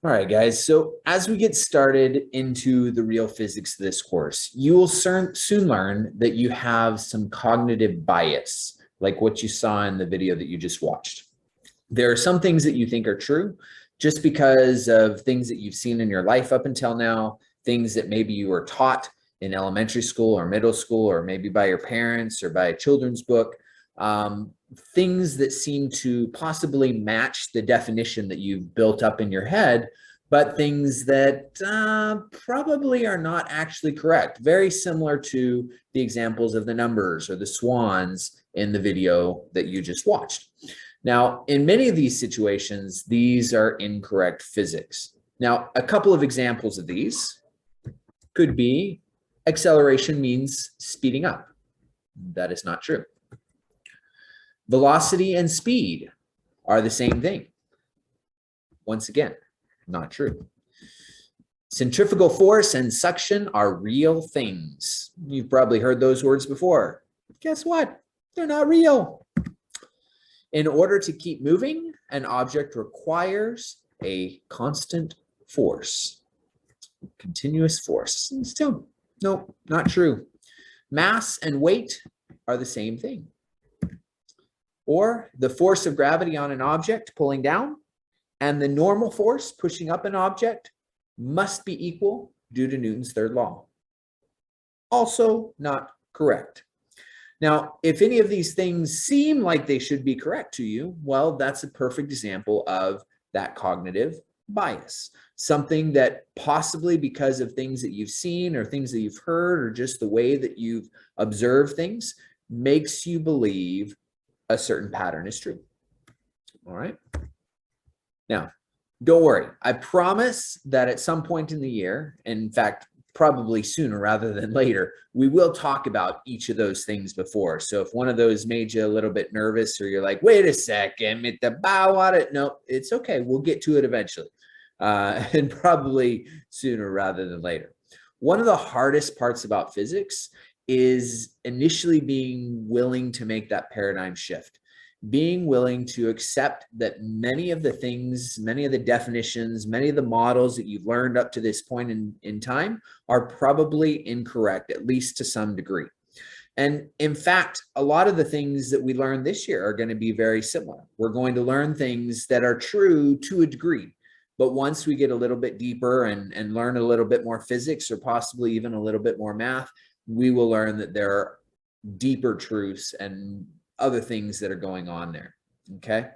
All right, guys. So as we get started into the real physics of this course, you will soon learn that you have some cognitive bias, like what you saw in the video that you just watched. There are some things that you think are true just because of things that you've seen in your life up until now, things that maybe you were taught in elementary school or middle school, or maybe by your parents or by a children's book. Things that seem to possibly match the definition that you've built up in your head, but things that probably are not actually correct. Very similar to the examples of the numbers or the swans in the video that you just watched. Now, in many of these situations, these are incorrect physics. Now, a couple of examples of these could be acceleration means speeding up. That is not true. Velocity and speed are the same thing. Once again, not true. Centrifugal force and suction are real things. You've probably heard those words before. Guess what? They're not real. In order to keep moving, an object requires a constant force, continuous force. And still, no, not true. Mass and weight are the same thing. Or the force of gravity on an object pulling down and the normal force pushing up an object must be equal due to Newton's third law. Also not correct. Now, if any of these things seem like they should be correct to you, well, that's a perfect example of that cognitive bias. Something that possibly because of things that you've seen or things that you've heard or just the way that you've observed things makes you believe a certain pattern is true. All right. Now, don't worry. I promise that at some point in the year, in fact, probably sooner rather than later, we will talk about each of those things before. So if one of those made you a little bit nervous or you're like, wait a second, no, it's okay. We'll get to it eventually. And probably sooner rather than later. One of the hardest parts about physics is initially being willing to make that paradigm shift, being willing to accept that many of the things, many of the definitions, many of the models that you've learned up to this point in time are probably incorrect, at least to some degree. And in fact, a lot of the things that we learned this year are going to be very similar. We're going to learn things that are true to a degree. But once we get a little bit deeper and learn a little bit more physics or possibly even a little bit more math, we will learn that there are deeper truths and other things that are going on there. Okay.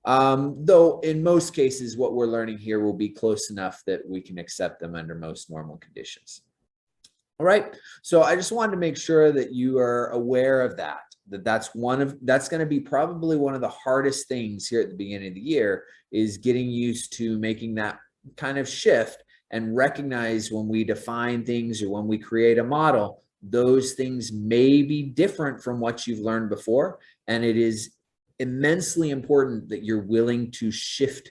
Though in most cases, what we're learning here will be close enough that we can accept them under most normal conditions. All right. So I just wanted to make sure that you are aware of that, that's going to be probably one of the hardest things here at the beginning of the year is getting used to making that kind of shift and recognize when we define things or when we create a model, those things may be different from what you've learned before. And it is immensely important that you're willing to shift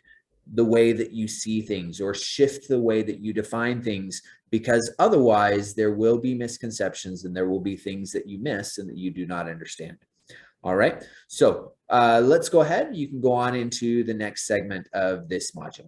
the way that you see things or shift the way that you define things, because otherwise there will be misconceptions and there will be things that you miss and that you do not understand. All right, so let's go ahead. You can go on into the next segment of this module.